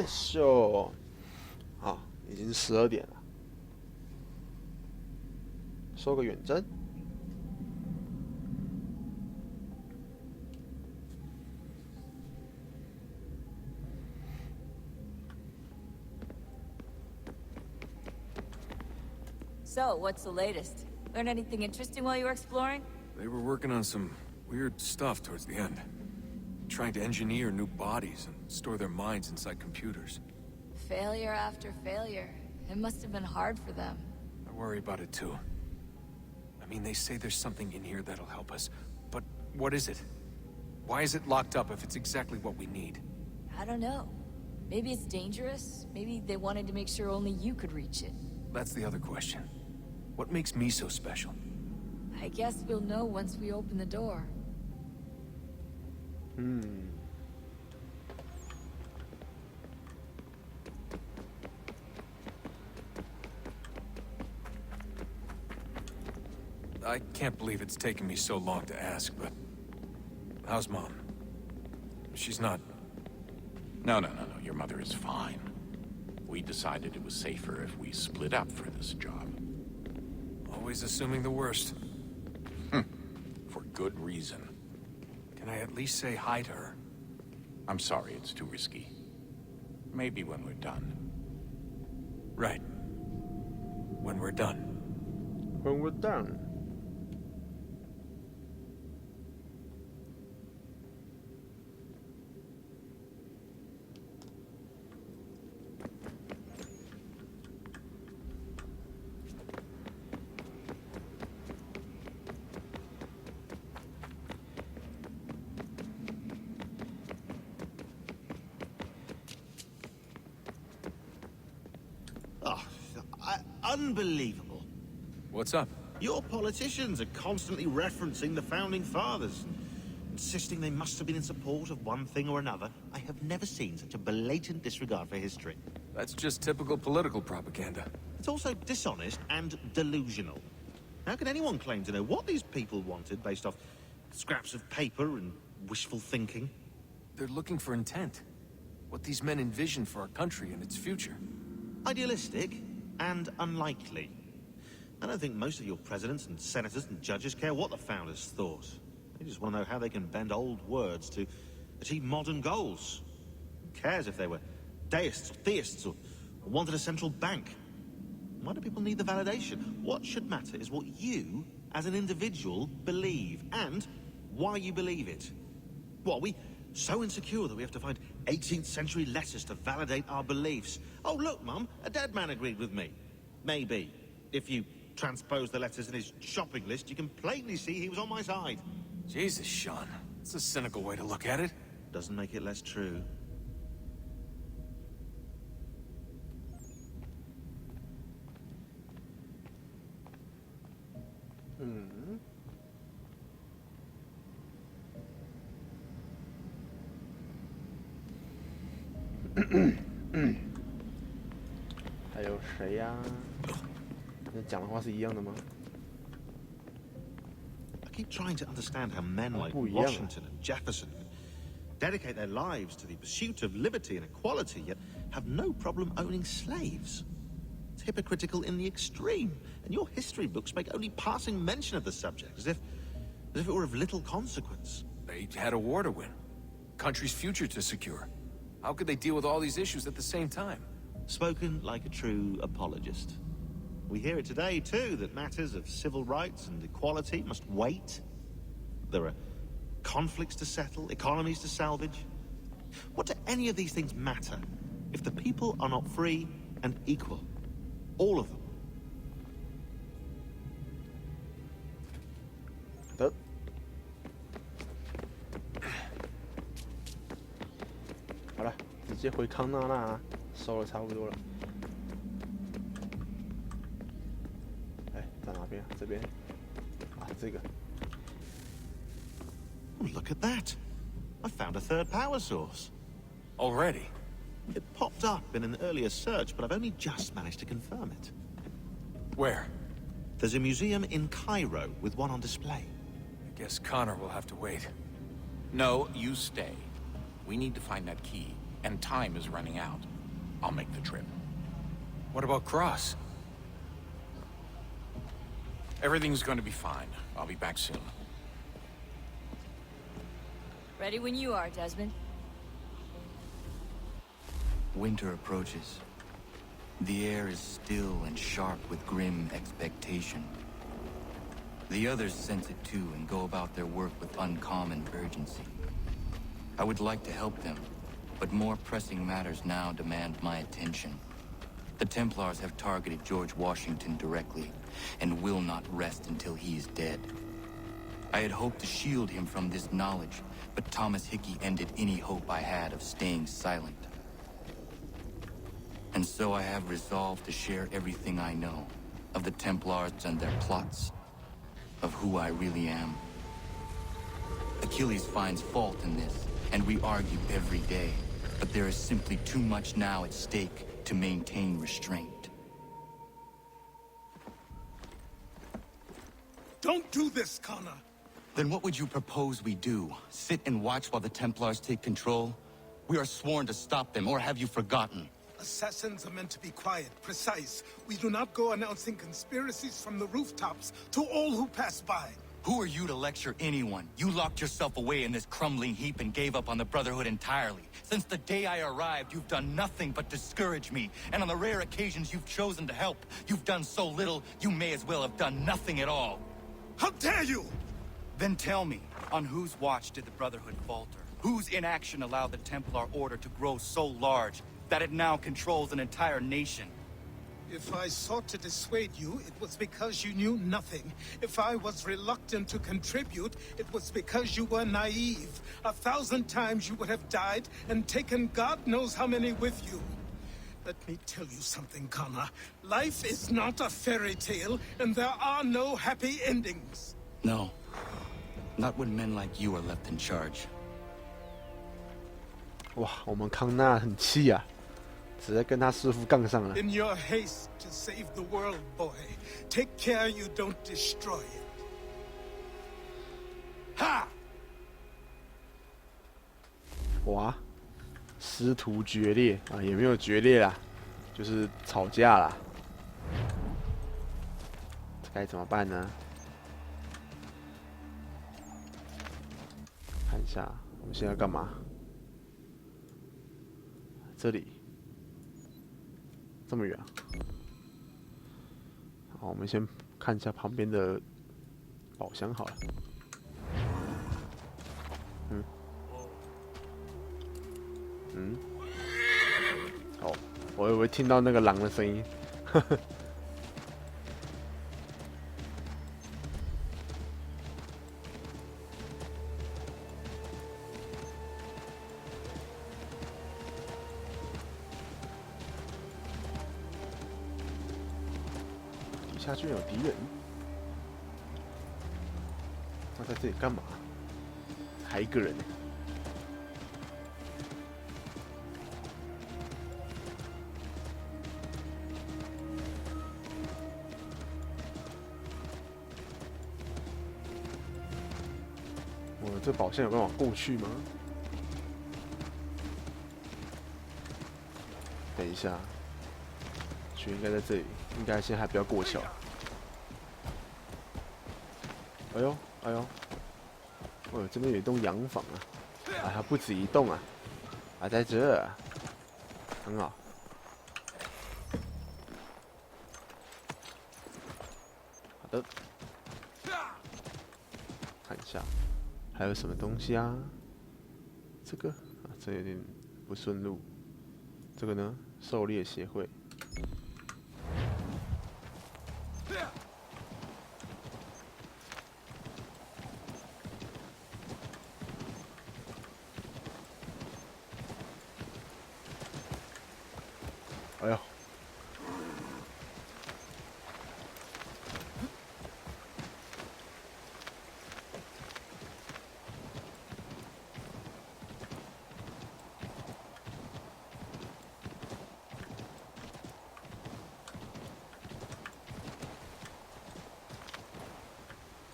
秀，好，已经12点了，收个远征。So, what's the latest? Learn anything interesting while you were exploring? They were working on some weird stuff towards the end. Trying to engineer new bodies and store their minds inside computers. Failure after failure. It must have been hard for them. I worry about it too. I mean, they say there's something in here that'll help us, but what is it? Why is it locked up if it's exactly what we need? I don't know. Maybe it's dangerous. Maybe they wanted to make sure only you could reach it. That's the other question. What makes me so special? I guess we'll know once we open the door. I can't believe it's taken me so long to ask, but... How's Mom? She's not... No. Your mother is fine. We decided it was safer if we split up for this job. Always assuming the worst. For good reason. Can I at least say hi to her? I'm sorry, it's too risky. Maybe when we're done. Right. When we're done. When we're done. Unbelievable. What's up? Your politicians are constantly referencing the Founding Fathers, insisting they must have been in support of one thing or another. I have never seen such a blatant disregard for history. That's just typical political propaganda. It's also dishonest and delusional. How can anyone claim to know what these people wanted based off scraps of paper and wishful thinking? They're looking for intent. What these men envision for our country and its future. Idealistic and unlikely. I don't think most of your presidents and senators and judges care what the founders thought. They just want to know how they can bend old words to achieve modern goals. Who cares if they were deists or theists or wanted a central bank? Why do people need the validation? What should matter is what you, as an individual, believe, and why you believe it. What, are we so insecure that we have to find 18th century letters to validate our beliefs? Oh, look, Mum, a dead man agreed with me. Maybe. If you transpose the letters in his shopping list, you can plainly see he was on my side. Jesus, Sean. It's a cynical way to look at it. Doesn't make it less true. I 还有谁呀？那讲的话是一样的吗？ I keep trying to understand how men like Washington and Jefferson dedicate their lives to the pursuit of liberty and equality, yet have no problem owning slaves. It's hypocritical in the extreme, and your history books make only passing mention of the subject, as if it were of little consequence. They had a war to win. Country's future to secure. How could they deal with all these issues at the same time? Spoken like a true apologist. We hear it today, too, that matters of civil rights and equality must wait. There are conflicts to settle, economies to salvage. What do any of these things matter if the people are not free and equal? All of them. 得，好了，直接回康纳纳，收了差不多了。哎，在哪边啊？这边啊，这个。 Oh, look at that. I found a third power source. Already? It popped up in an earlier search, but I've only just managed to confirm it. Where? There's a museum in Cairo with one on display. I guess Connor will have to wait. No, you stay. We need to find that key, and time is running out. I'll make the trip. What about Cross? Everything's going to be fine. I'll be back soon. Ready when you are, Desmond. Winter approaches. The air is still and sharp with grim expectation. The others sense it too and go about their work with uncommon urgency. I would like to help them, but more pressing matters now demand my attention. The Templars have targeted George Washington directly, and will not rest until he is dead. I had hoped to shield him from this knowledge, but Thomas Hickey ended any hope I had of staying silent. And so I have resolved to share everything I know of the Templars and their plots, of who I really am. Achilles finds fault in this, and we argue every day, but there is simply too much now at stake to maintain restraint. Don't do this, Connor. Then what would you propose we do? Sit and watch while the Templars take control? We are sworn to stop them, or have you forgotten? Assassins are meant to be quiet, precise. We do not go announcing conspiracies from the rooftops to all who pass by. Who are you to lecture anyone? You locked yourself away in this crumbling heap and gave up on the Brotherhood entirely. Since the day I arrived, you've done nothing but discourage me. And on the rare occasions you've chosen to help, you've done so little, you may as well have done nothing at all. How dare you! Then tell me, on whose watch did the Brotherhood falter? Whose inaction allowed the Templar Order to grow so large that it now controls an entire nation? If I sought to dissuade you, it was because you knew nothing. If I was reluctant to contribute, it was because you were naive. 1,000 times you would have died and taken God knows how many with you. Let me tell you something, Connor. Life is not a fairy tale, and there are no happy endings. No. Not when men like you are left in charge. 哇，我们康纳很气啊，直接跟他师傅杠上了。 In your haste to save the world, boy, take care you don't destroy it. Ha! 哇，师徒决裂啊，也没有决裂啦，就是吵架啦。这该怎么办呢？看一下，我们现在要干嘛？这里这么远啊？好，我们先看一下旁边的宝箱好了。哦，我以为听到那个狼的声音。呵呵。底下居然有敌人，他在这里干嘛？还一个人。这宝箱有办法过去吗？等一下，就应该在这里，应该现在还不要过桥。哎呦，哎呦，哦，这边有一栋洋房啊，啊，它不止一栋啊，啊，在这啊，很好。好的，看一下。还有什么东西啊？这个啊，这有点不顺路。这个呢，狩猎协会。哎呦！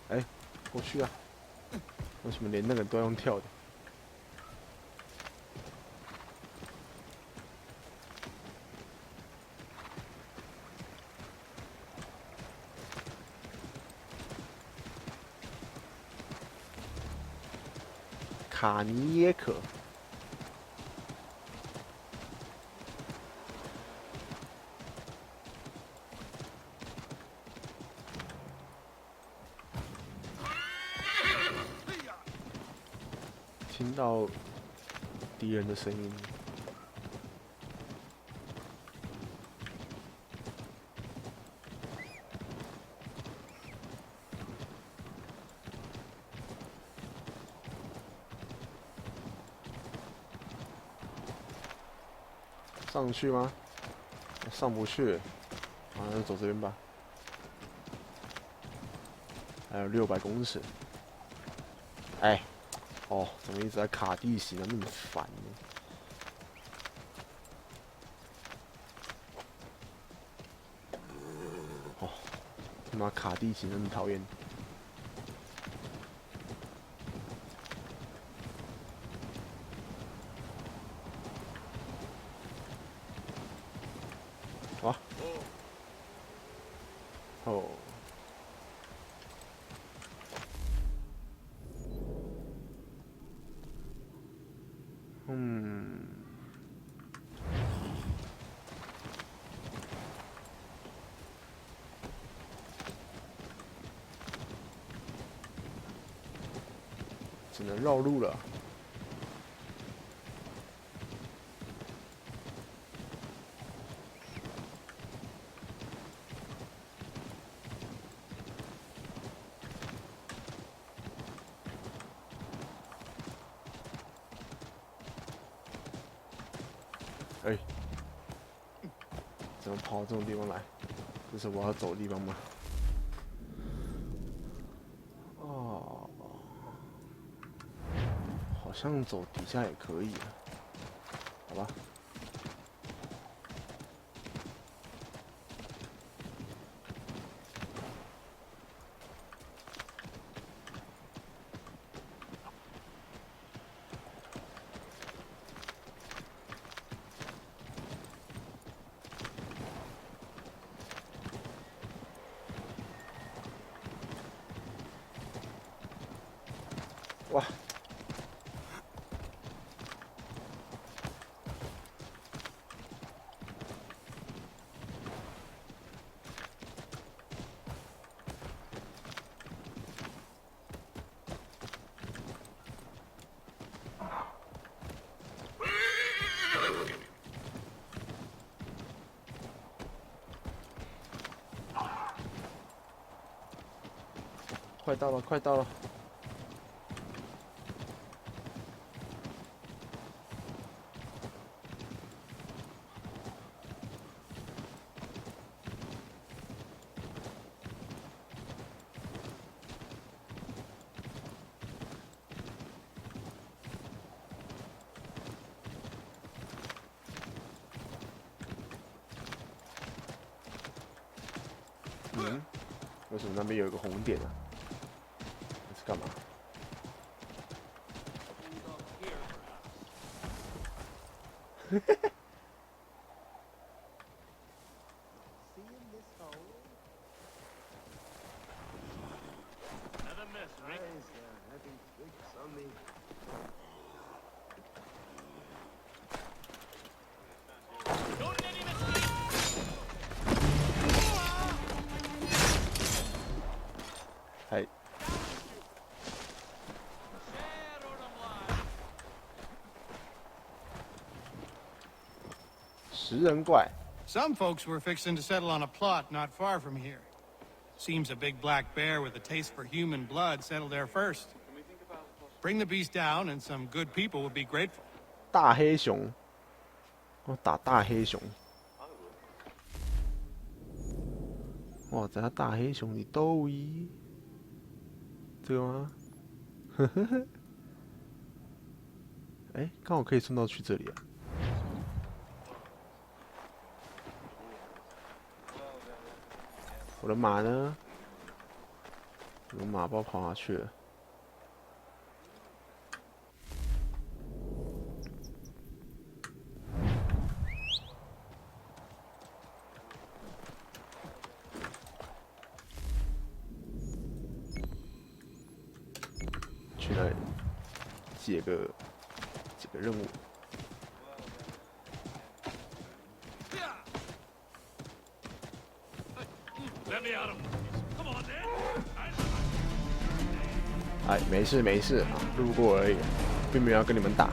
哎，过去啊！为什么连那个都要用跳的？卡尼耶可。听到敌人的声音。上去吗？上不去。啊，那就走这边吧。还有600公尺。哎，哦，怎么一直在卡地形啊？那么烦呢？哦，他妈卡地形那么讨厌。啊！哦。只能绕路了。哎，怎么跑到这种地方来？这是我要走的地方吗？哦，好像走底下也可以啊。好吧。哇！快到了，快到了！嗯，为什么那边有一个红点啊？这是干嘛？嗨，食人怪。 Some folks were fixing to settle on a plot not far from here. Seems a big black bear with a taste for human blood settled there first. Bring the beast down and some good people would be grateful. 大黑熊，我打大黑熊。哇，在他大黑熊里斗一，这个吗？呵呵呵。哎，刚好可以顺道去这里啊。我的马呢？我的马不知道跑哪去了。去哪里？解个任务。哎，没事没事啊，路过而已，并没有要跟你们打。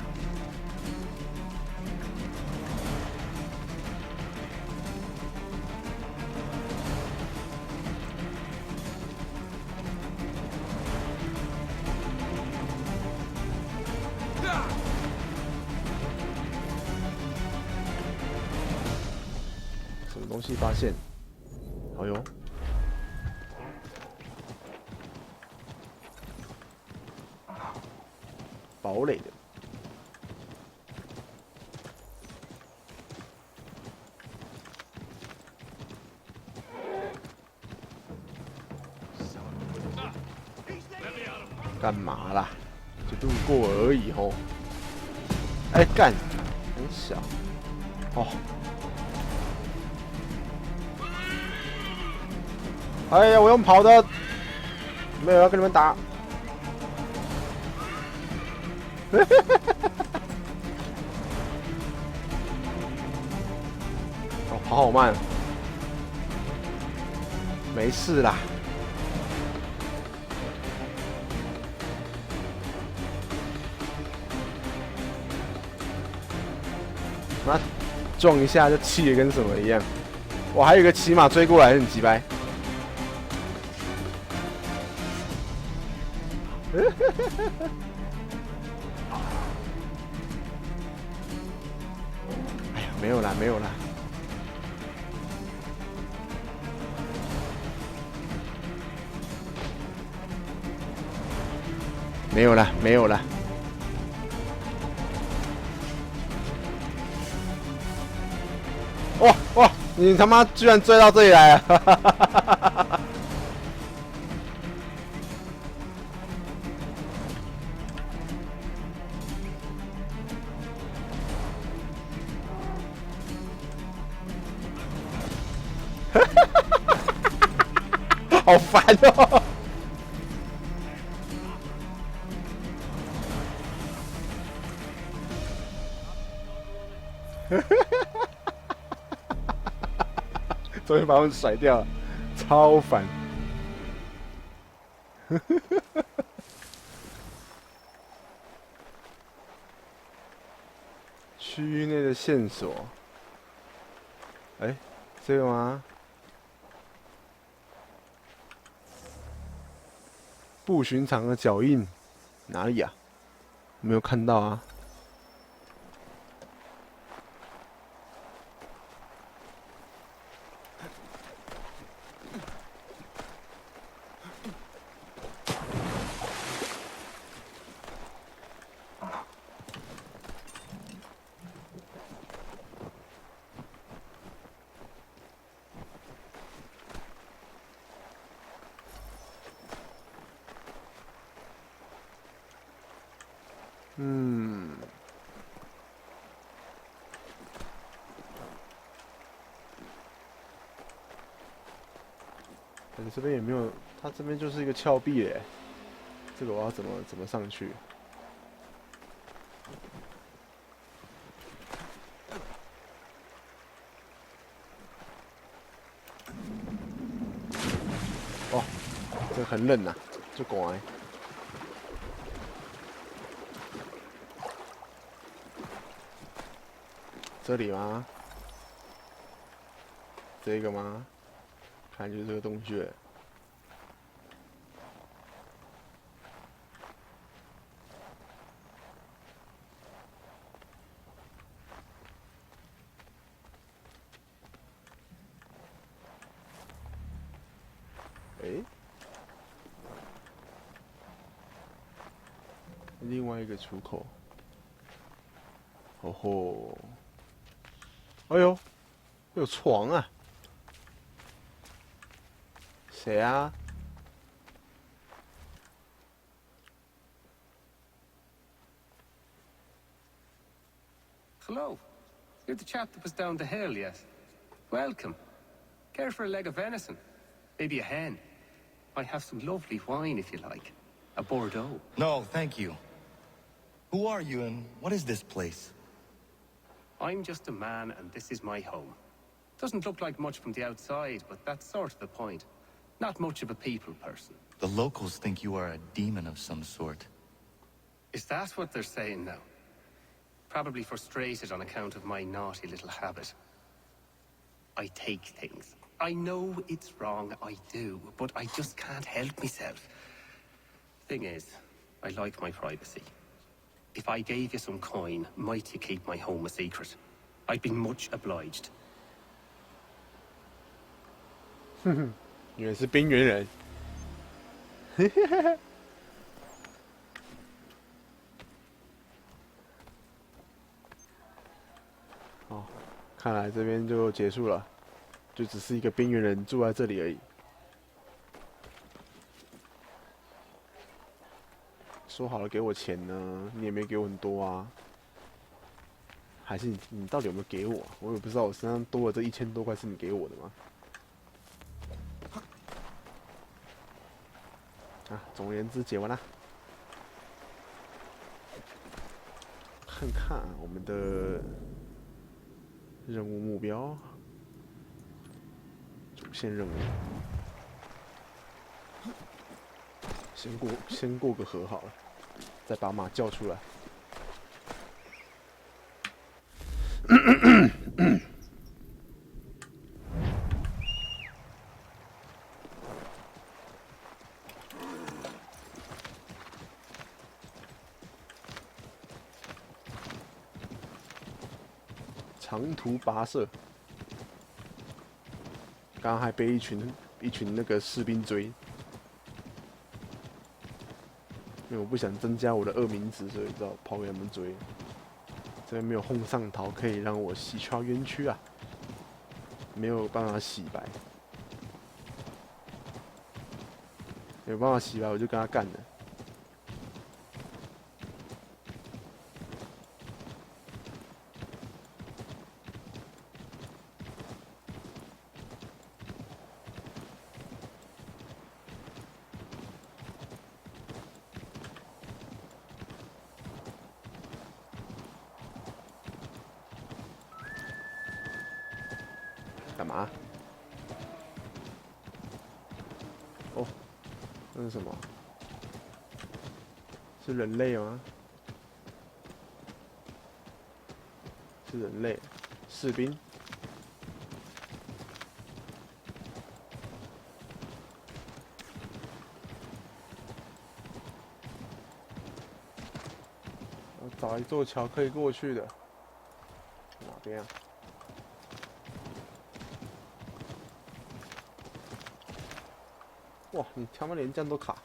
什么东西发现？哎呦！堡垒的。干嘛啦？就路过而已吼。哎，干，很小。哦。哎呀，我用跑的，没有要跟你们打。哦，跑好慢。没事啦。妈，撞一下就气得跟什么一样。我还有一个骑马追过来，很鸡掰。哎呀，没有啦，没有啦。没有啦，没有啦。哇哇！你他妈居然追到这里来了！好烦哦！终于把他们甩掉了，超烦！区域内的线索，哎，这个吗？不寻常的脚印，哪里啊？没有看到啊。你这边也没有，它这边就是一个峭壁耶。这个我要怎么上去？哦，这个很冷呐，就乖。这里吗？这个吗？看就是这个洞穴。诶，另外一个出口。哦吼！哎呦，有床啊！谁啊？ Hello. You're the chap that was down the hill, yes? Welcome. Care for a leg of venison? Maybe a hen? I have some lovely wine if you like. A Bordeaux. No, thank you. Who are you and what is this place? I'm just a man, and this is my home. Doesn't look like much from the outside, but that's sort of the point. Not much of a people person. The locals think you are a demon of some sort. Is that what they're saying now? Probably frustrated on account of my naughty little habit. I take things. I know it's wrong, I do, but I just can't help myself. Thing is, I like my privacy. If I gave you some coin, might you keep my home a secret? I'd be much obliged. 原来是边缘人。哦，看来这边就结束了，就只是一个边缘人住在这里而已。说好了给我钱呢，你也没给我很多啊。还是你到底有没有给我啊？我也不知道，我身上多了这1000多块是你给我的吗？啊，总而言之，解完了。看看我们的任务目标，主线任务，先过个河好了，再把马叫出来。长途跋涉，刚刚还被一群那个士兵追，因为我不想增加我的恶名值，所以只好跑给他们追。这边没有轰上桃可以让我洗刷冤屈啊，没有办法洗白，有办法洗白我就跟他干了。干嘛？哦，那是什么？是人类吗？是人类，士兵。我找一座桥可以过去的，哪边啊？哇，你他妈连这样都卡！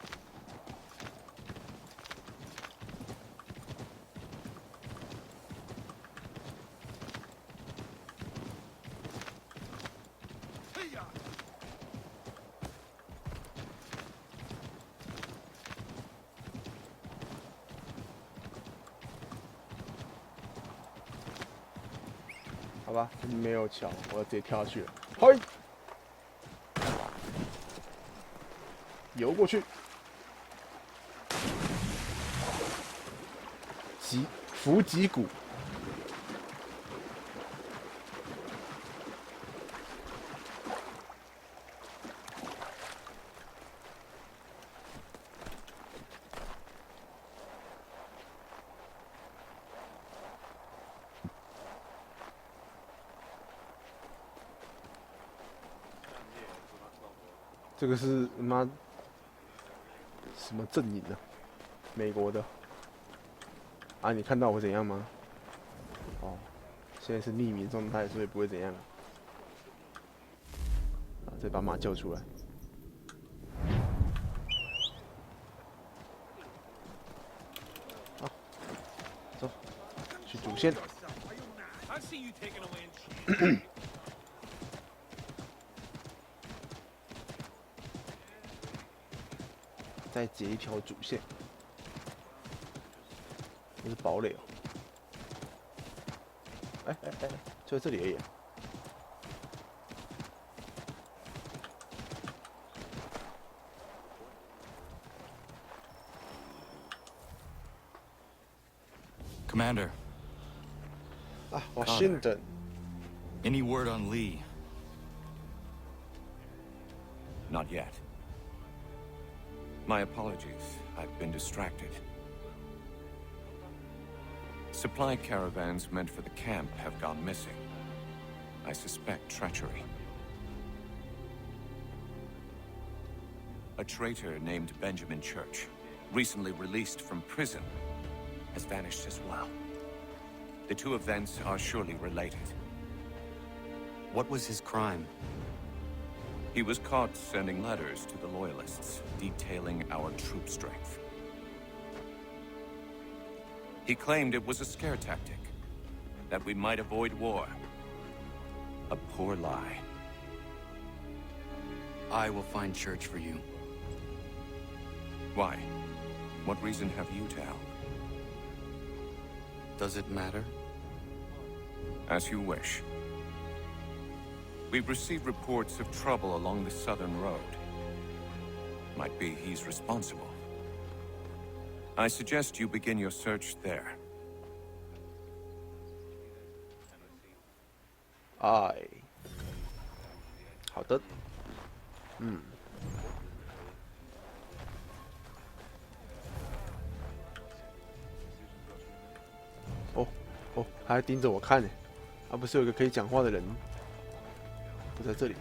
好吧，没有桥，我要直接跳下去了。嘿！游过去，伏击谷，这个是妈什么阵营啊？美国的啊？你看到我怎样吗？哦，现在是匿名状态，所以不会怎样。啊，再把马叫出来。好，走，去主线。再截一条主线，这是堡垒哦。哎，就在这里而已啊。Commander, 啊，Washington。 any word on Lee? Not yet. My apologies. I've been distracted. Supply caravans meant for the camp have gone missing. I suspect treachery. A traitor named Benjamin Church, recently released from prison, has vanished as well. The two events are surely related. What was his crime? He was caught sending letters to the Loyalists, detailing our troop strength. He claimed it was a scare tactic, that we might avoid war. A poor lie. I will find Church for you. Why? What reason have you to help? Does it matter? As you wish. We've received reports of trouble along the southern road. Might be he's responsible. I suggest you begin your search there. 哎，好的，哦哦，他还盯着我看呢，啊，不是有一个可以讲话的人，不在这里。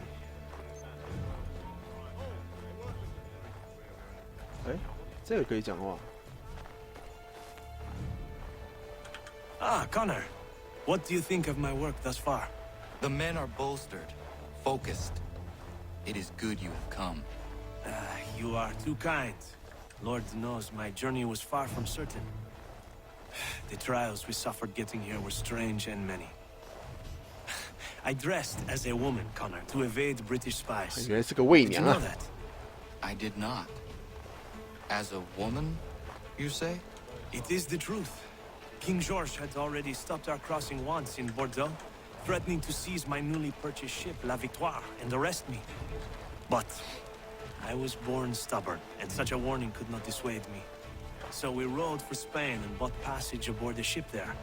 哎，这个可以讲话。 Ah, Connor. What do you think of my work thus far? The men are bolstered, focused. It is good you have come. You are too kind. Lord knows my journey was far from certain. The trials we suffered getting here were strange and many. I dressed as a woman, Connor, to evade British spies. 原来是个媚 Did you 娘 know 啊！ that? I did not. As a woman, you say? It is the truth. King George had already stopped our crossing once in Bordeaux, threatening to seize my newly purchased ship, La Victoire, and arrest me. But I was born stubborn, and such a warning could not dissuade me. So we rode for Spain and bought passage aboard the ship there.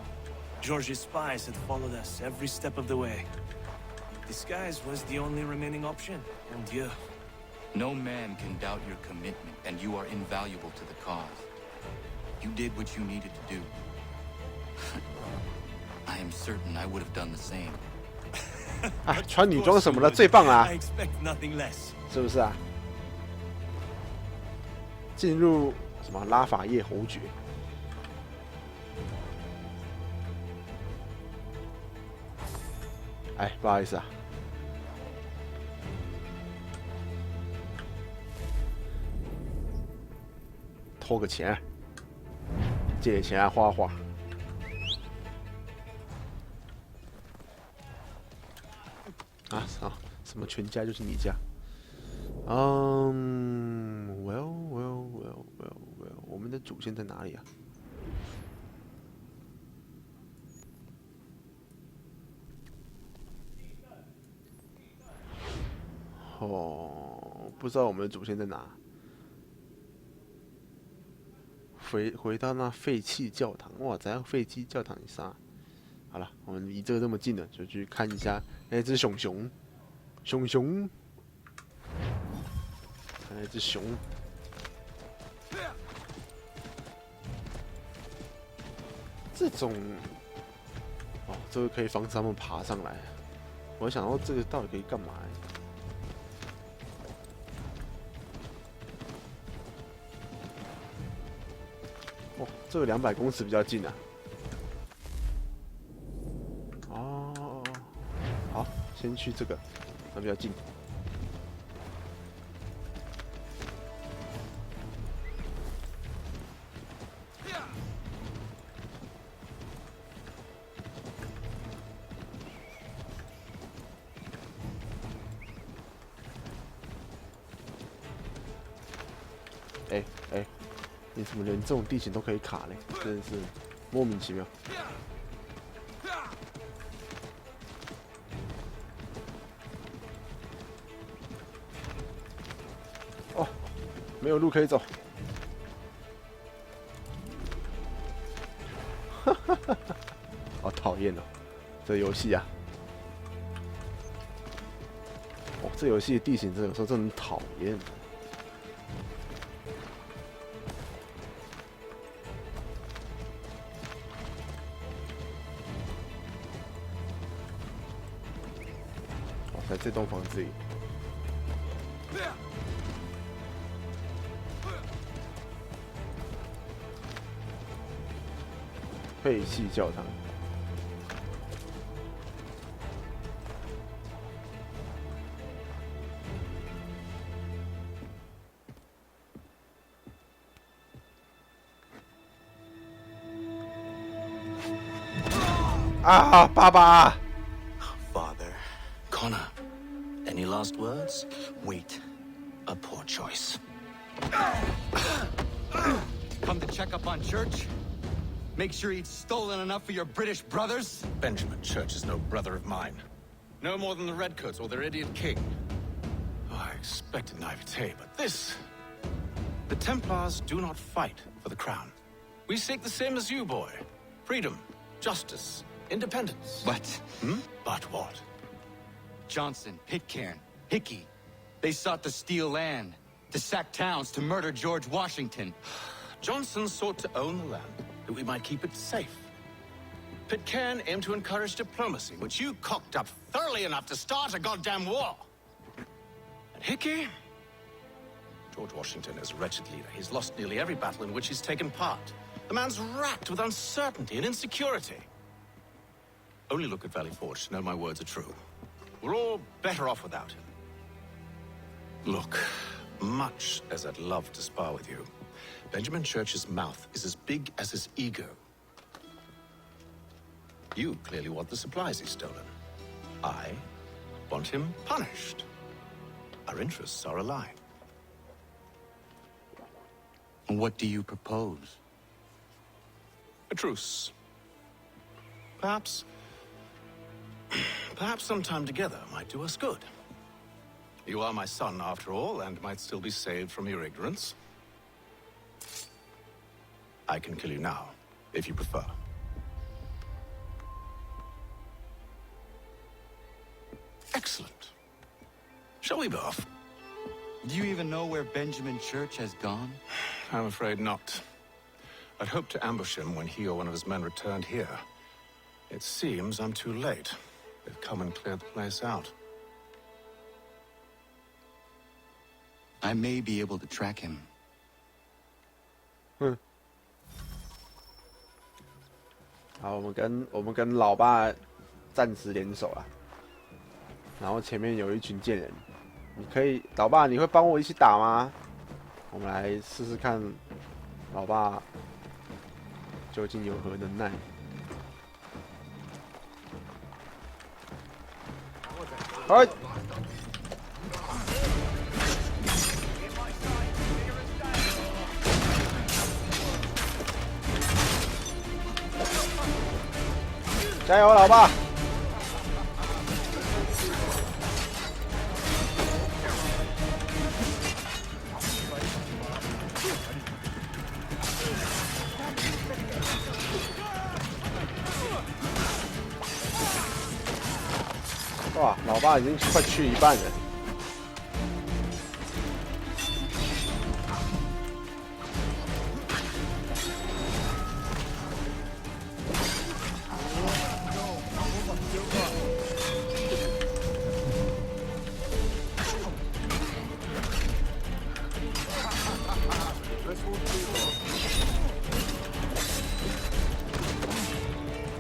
George's spies had followed us every step of the way. Disguise was the only remaining option, and Dieu. No man can doubt your commitment, and you are invaluable to the cause. You did what you needed to do. I am certain I would have done the same. 啊，穿女装什么的最棒啊， I expect nothing less. 是不是啊？进入什么拉法叶侯爵？哎，不好意思啊，偷个钱，借点钱来花花。啊，什么全家就是你家？嗯 ，well，我们的主线在哪里啊？哦，不知道我们的主线在哪。回到那废弃教堂，哇，在废弃教堂里杀。好了，我们离这个这么近了，就去看一下那只熊熊，看那只熊。这种，哦，这个可以防止他们爬上来。我想到这个到底可以干嘛？哦，这个200公尺比较近啊。哦，好，先去这个，那比较近。哎，你怎么连这种地形都可以卡嘞？真的是莫名其妙。哦，没有路可以走。好讨厌哦，这游戏啊！哦，这游戏的地形真的有时候真的很讨厌。哦，在这栋房子里。废弃教堂。啊，爸爸 Father. Connor, any last words? Wait. A poor choice. Come to check up on Church? Make sure he'd stolen enough for your British brothers? Benjamin Church is no brother of mine. No more than the Redcoats or their idiot king. Oh, I expected naivete, but this... The Templars do not fight for the crown. We seek the same as you, boy. Freedom, justice, independence. But... But what? Johnson, Pitcairn, Hickey, they sought to steal land, to sack towns, to murder George Washington. Johnson sought to own the land, that we might keep it safe. Pitcairn aimed to encourage diplomacy, which you cocked up thoroughly enough to start a goddamn war. And Hickey? George Washington is a wretched leader. He's lost nearly every battle in which he's taken part. The man's racked with uncertainty and insecurity. Only look at Valley Forge to know my words are true. We're all better off without him. Look, much as I'd love to spar with you, Benjamin Church's mouth is as big as his ego. You clearly want the supplies he's stolen. I want him punished. Our interests are aligned. What do you propose? A truce. Perhaps some time together might do us good. You are my son, after all, and might still be saved from your ignorance. I can kill you now, if you prefer. Excellent. Shall we be off? Do you even know where Benjamin Church has gone? I'm afraid not. I'd hoped to ambush him when he or one of his men returned here. It seems I'm too late. They've come and cleared the place out. I may be able to track him. 好，我们跟老爸暂时联手啊。然后前面有一群贱人，你可以，老爸，你会帮我一起打吗？我们来试试看，老爸究竟有何能耐。哎！加油，老爸！哇，老爸已经快去一半了。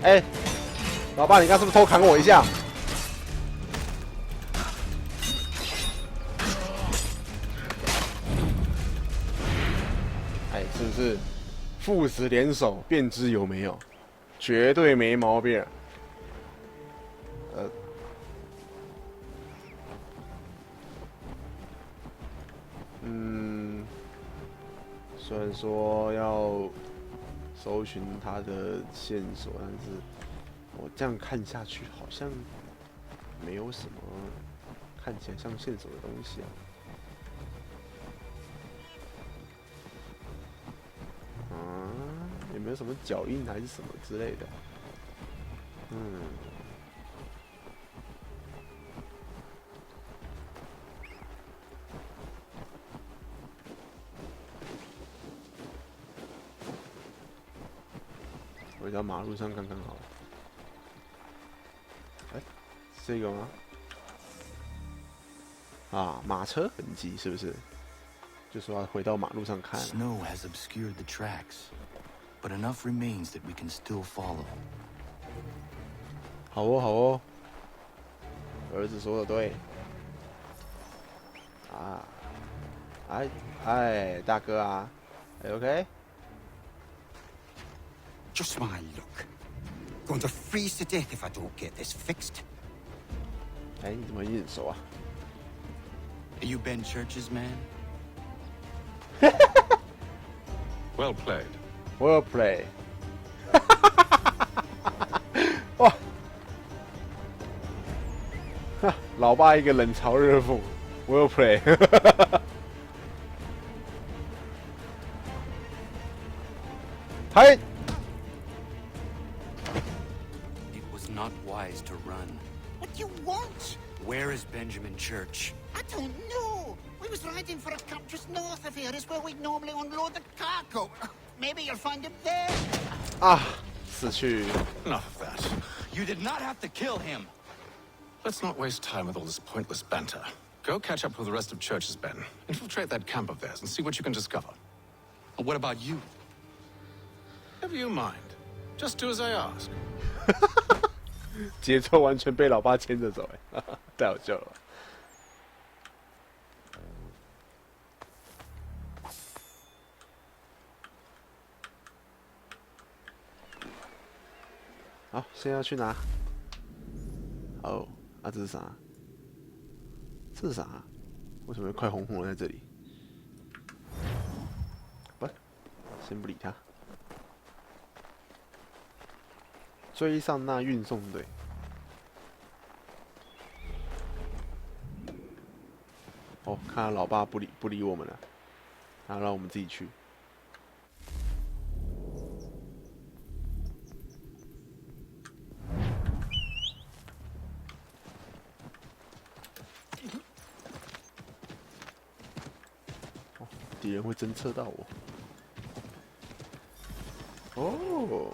哎，老爸，你刚是不是偷砍我一下？哎，是不是父子联手便知有没有？绝对没毛病。虽然说要搜寻他的线索，但是我这样看下去好像没有什么看起来像线索的东西啊。有没有什么脚印还是什么之类的？回到马路上看看好了。哎，这个吗？啊，马车痕迹是不是？就说要回到马路上看。Snow has obscured the tracks, but enough remains that we can still follow. 好哦，好哦，儿子说的对。啊，哎，大哥啊，还 OK？ Just my luck. Going to freeze to death if I don't get this fixed. 哎，你怎么眼熟啊？ Are you Ben Church's man? Well played. Well play. 哇！老爸一个冷嘲热讽。Well play. 嗨！ It was not wise to run. What do you want? Where is Benjamin Church? I don't know. We was riding for a camp just north of here. Is where we'd normally unload the cargo. Maybe you'll find him there. 啊，死去。 Enough of that. You did not have to kill him. Let's not waste time with all this pointless banter. Go catch up with the rest of Church's men. Infiltrate that camp of theirs and see what you can discover. What about you? Never you mind. Just do as I ask. 节奏完全被老爸牵着走，哎，太好笑了。好，现在要去哪？哦，啊，这是啥？这是啥？为什么快红红的在这里？不，先不理他。追上那运送队。哦，看来老爸不理我们了，然后让我们自己去。哦，敌人会侦测到我。哦。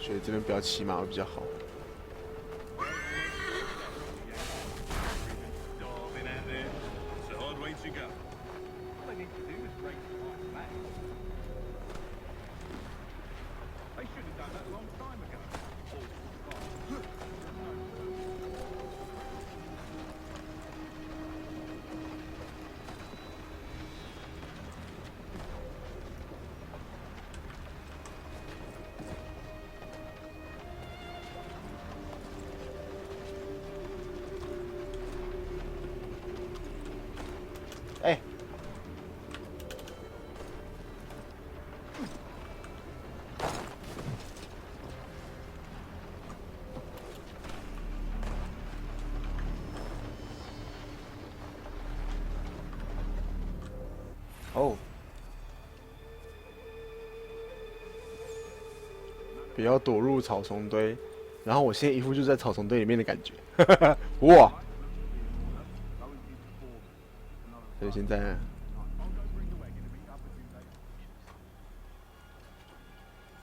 所以这边不要骑马会比较好。哎，哦，不要躲入草丛堆，然后我现在一副就在草丛堆里面的感觉，哇！所以现在。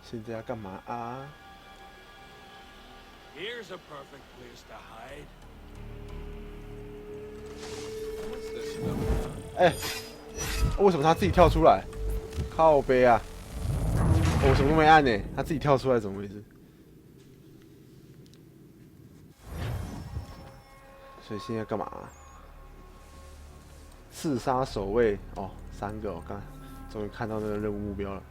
现在要干嘛啊？ Here's a perfect place to hide. 哎，为什么他自己跳出来？靠背啊！我什么都没按呢，他自己跳出来，怎么回事？所以现在干嘛啊？刺杀守卫哦，3个，我刚终于看到那个任务目标了。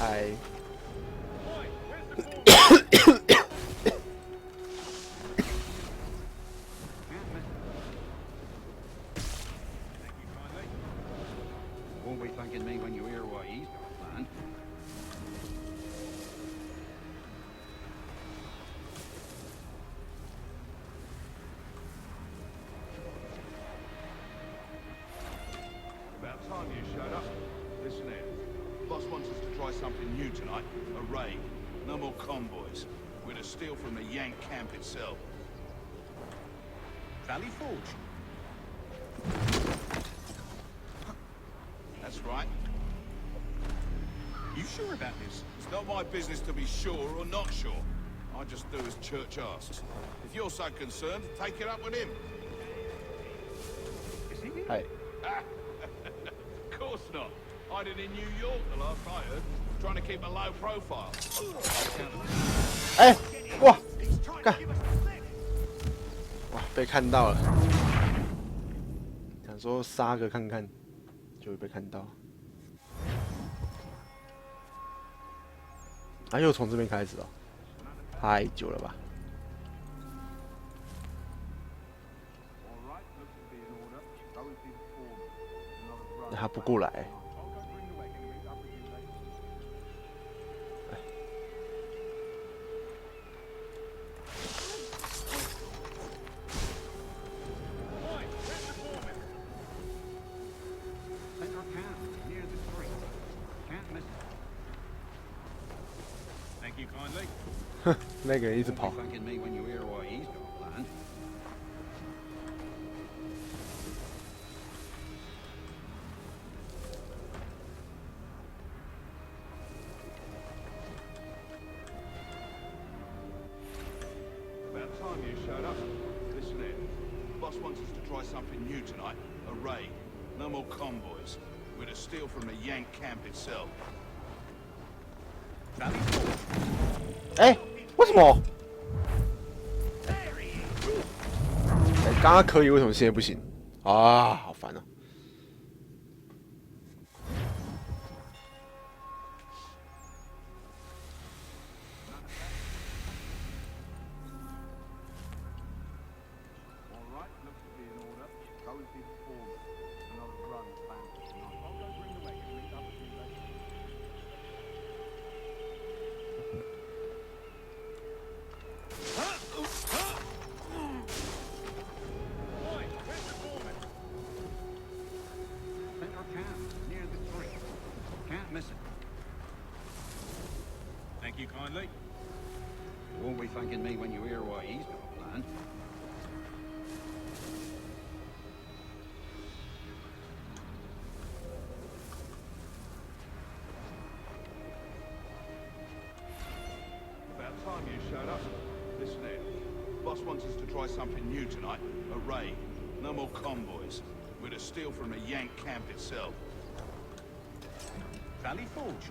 嗨。Won't be thanking me when you hear what he's got planned. About time you showed up. Listen here. Boss wants us to try something new tonight. A raid. No more convoys. We're to steal from the Yank camp itself. Valley Forge? That's right. You sure about this? It's not my business to be sure or not sure. I just do as Church asks. If you're so concerned, take it up with him. Is he here? Hey. Of course not. Hiding in New York, the last I heard. Trying to keep a low profile. 哎，哇，干，哇，被看到了。想说杀个看看，就会被看到。啊，又从这边开始哦，太久了吧？他不过来。 哼，那个人一直跑。 About time you showed up. Listen here. Boss wants us to try something new tonight. A raid. No more convoys. We're to steal from the Yank camp itself. Valley Forge. 哎，为什么？哎，刚刚可以，为什么现在不行？啊，好烦啊！ Thank you kindly. You won't be thanking me when you hear what he's got planned. About time you showed up. Listen here. Boss wants us to try something new tonight. A raid. No more convoys. We're to steal from the Yank camp itself. Valley Forge.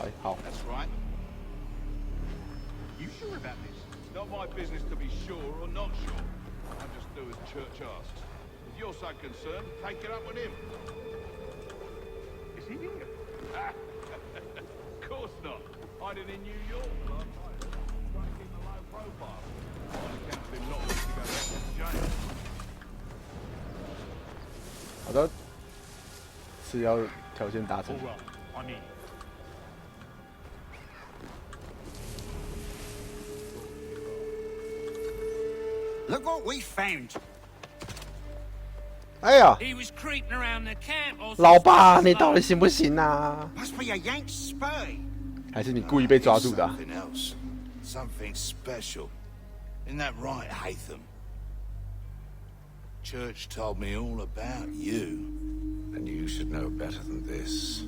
哎，好。 That's right. You sure about this? It's not my business to be sure or not sure. I just do as Church asks. If you're so concerned, take it up with him. Is he here? Of course not. Hiding in New York last night. Trying to keep a low profile. On account of him not wanting to go back to jail. 好的，是要条件达成。 Look what we found. 哎呀， He was creeping around the camp. 老爸，你到底行不行啊？ Must be a Yank spy. 还是你故意被抓住的啊？ Something else. Something special. Isn't that right, Hatham? Church told me all about you. And you should know better than this.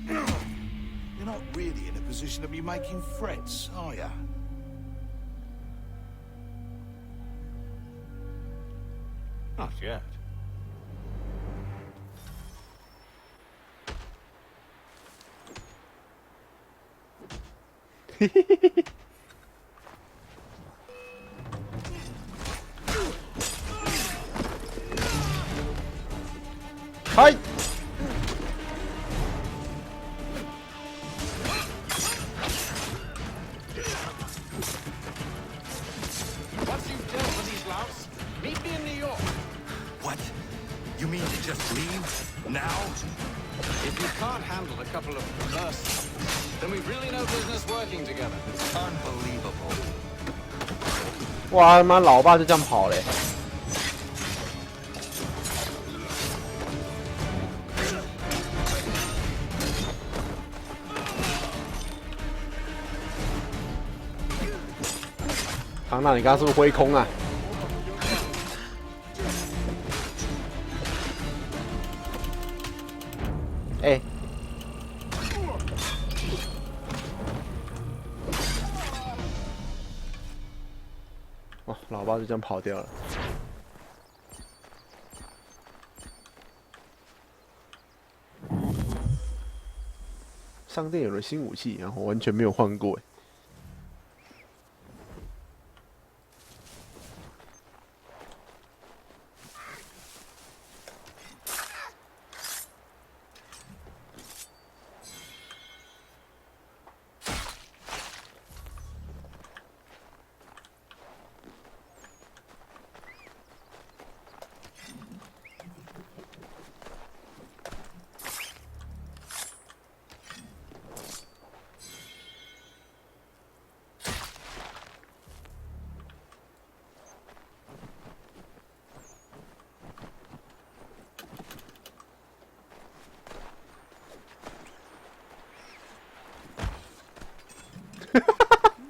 You're not really in a position to be making threats, are you? Not yet. 嗨！ Once you've dealt with these louts, meet me in New York. What? You mean to just leave? Now? If you can't handle a couple of mercenaries, then we've really no business working together. Unbelievable. 哇他妈，老爸就这样跑嘞！唐娜，你刚刚是不是挥空啊？哎、哇，老爸就这样跑掉了。商店有了新武器，然后完全没有换过。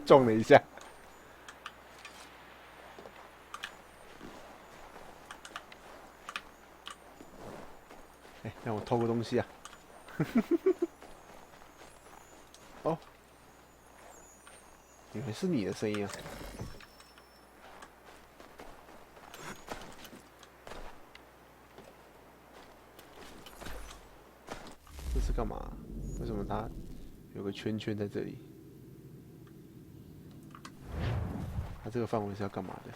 撞了一下。哎，让我偷个东西啊！哦，原来是你的声音啊！这是干嘛？为什么它有个圈圈在这里？ 它这个范围是要干嘛的？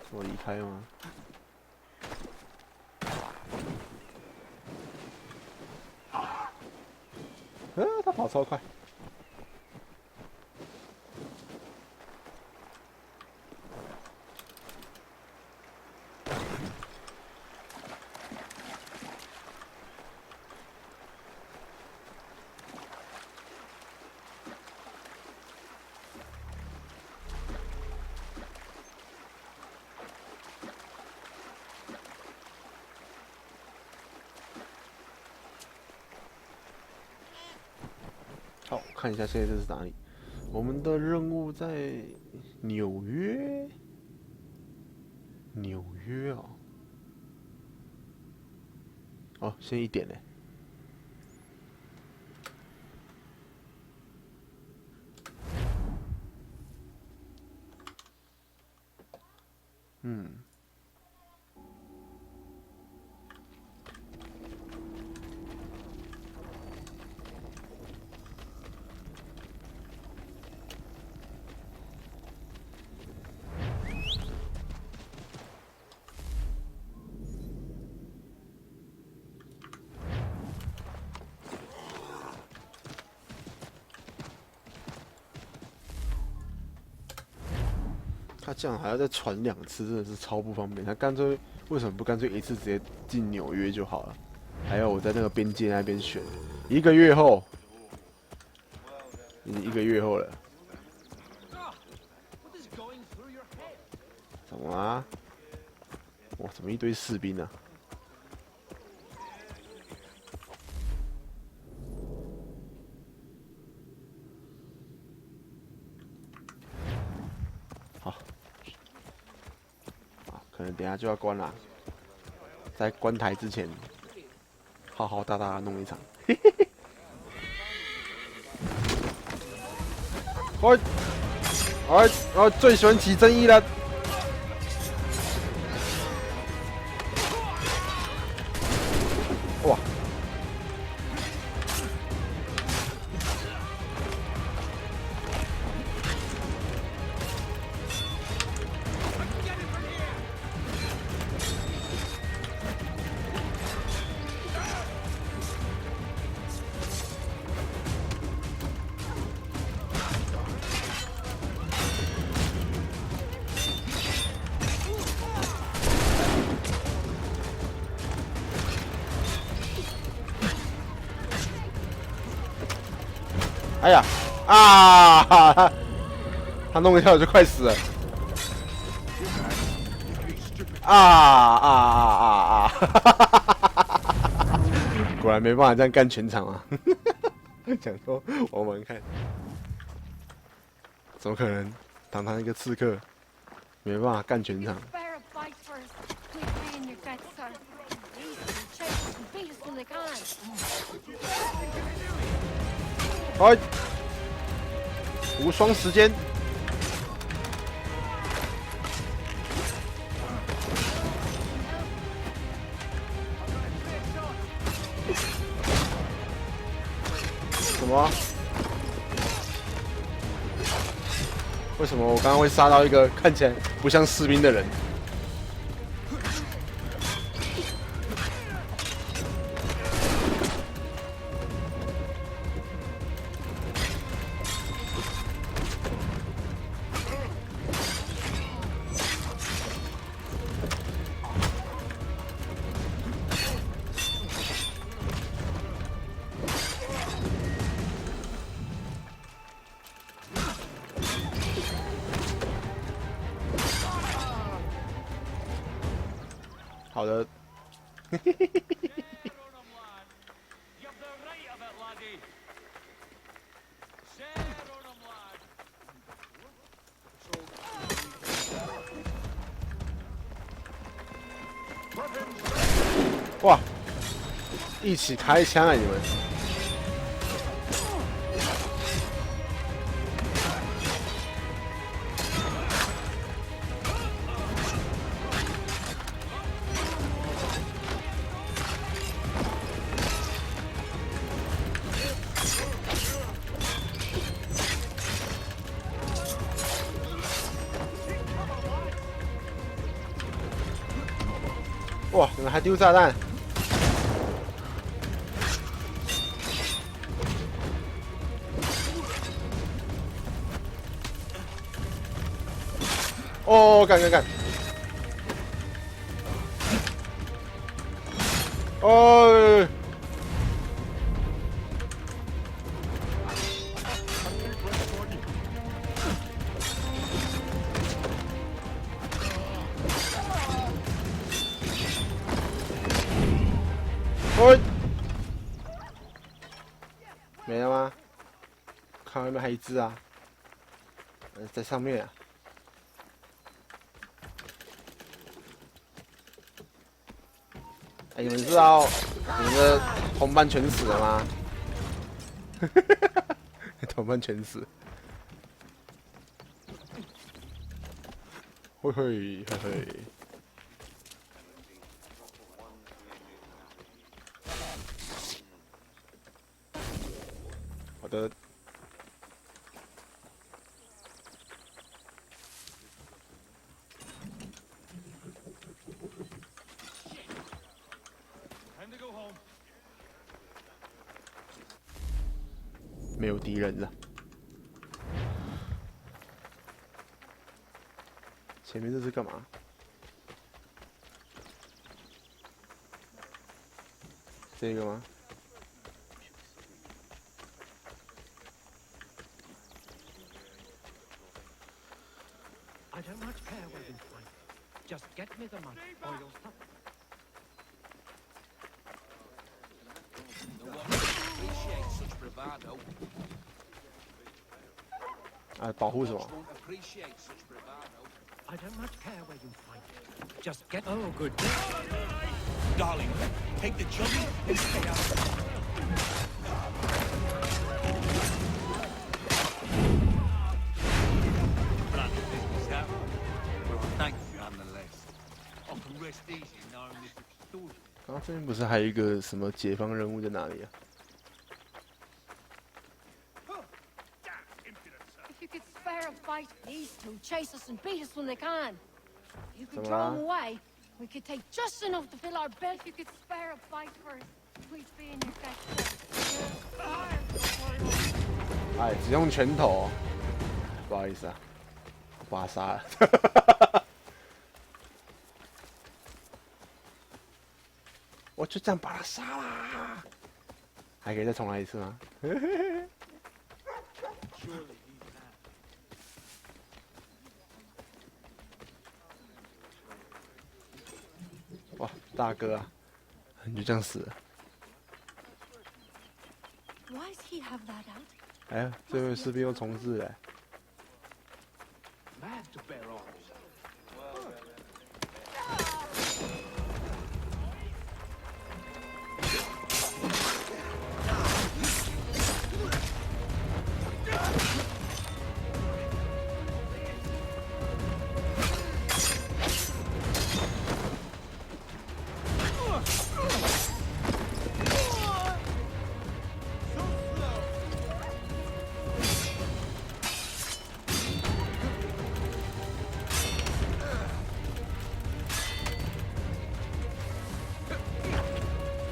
我离开吗？他跑超快！好，看一下现在这是哪里？我们的任务在纽约。纽约哦。哦，现在1点嘞。嗯。 他这样还要再传2次，真的是超不方便。他干脆为什么不干脆一次直接进纽约就好了？还要我在那个边界那边选。1个月后，已经1个月后了。怎么啊？哇，怎么一堆士兵啊？好。 可能等一下就要关了，在关台之前，浩浩大大弄一场。我最喜欢起争议了。哇！哎呀，啊！他弄一下我就快死了。啊！果然没办法这样干全场啊！想说玩玩看，怎么可能？堂堂一个刺客，没办法干全场。哎，无双时间。什么？为什么我刚刚会杀到一个看起来不像士兵的人？好的。哇！一起开枪啊，你们！哇！你们还丢炸弹？哦，干！哦！哦！没了吗？看外面还有一只啊，在上面啊。哎，你们知道你们的同伴全死了吗？同伴全死。嘿嘿。好的。没有敌人了。前面这是干嘛？这个吗？啊，保护什么？ I don't much care where you find it. Just get. Oh, good. Darling, take the children and stay out. Well, thank you nonetheless. I can rest easy knowing this extortion. 刚刚这边不是还有一个什么解放任务在哪里啊？ Spare a fight. These two chase us and beat us when they can. If you could draw them away, we could take just enough to fill our belt. If you could spare a fight for us, we'd be in your debt. 哎，只用拳头，不好意思啊，把他杀了。我就这样把他杀啦！还可以再重来一次吗？哇，大哥啊，你就这样死了？ Why does he have that out? 哎呀，这位士兵又重置了。 Mad to bear arms.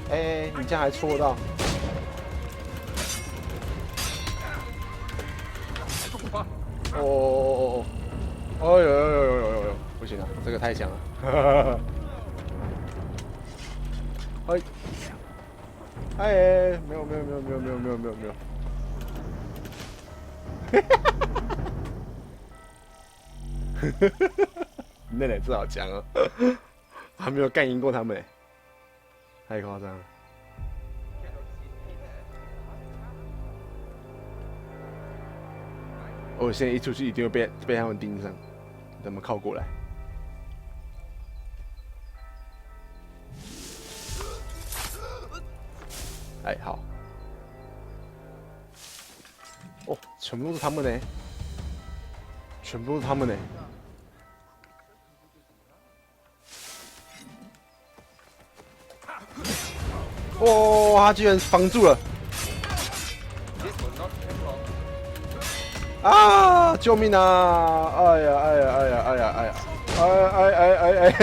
哎，你这样还戳到？哦，哎呦呦呦呦呦呦，不行了，这个太强了。哎，哎，没有没有没有没有没有没有没有没有。你那两只好强哦，还没有干赢过他们，太夸张了。我现在一出去一定会被他们盯上，他们靠过来。哎，好。哦，全部都是他们呢，全部都是他们呢。哦，他居然防住了！啊！救命啊！哎呀哎呀哎呀哎呀哎呀！哎！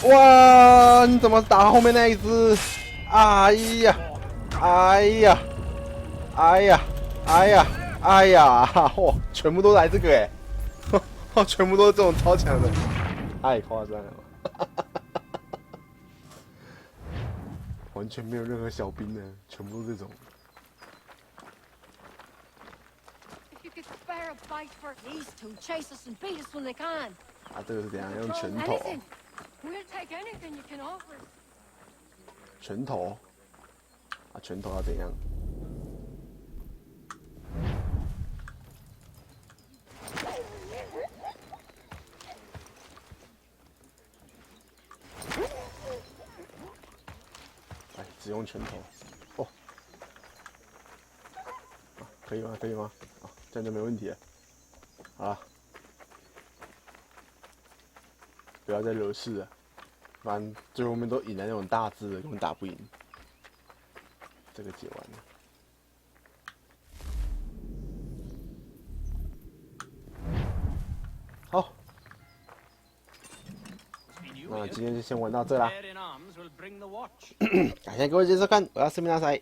哇！你怎么打后面那一只？哎呀！哎呀！哎呀！哎呀！哎呀！哇！全部都来这个哎，全部都是这种超强的，太夸张了。完全没有任何小兵的，全部都是这种。啊，这个是怎样？用拳头。拳头。啊，拳头要怎样？只用拳头，哦，啊，可以吗？可以吗？啊，这样就没问题了。好了，不要再惹事了，不然最后面都引来那种大只的，根本打不赢。这个解完了。好，那今天就先玩到这啦。感谢各位收看，我要视频大赛。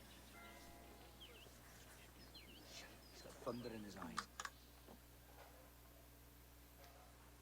Thunder in his eyes.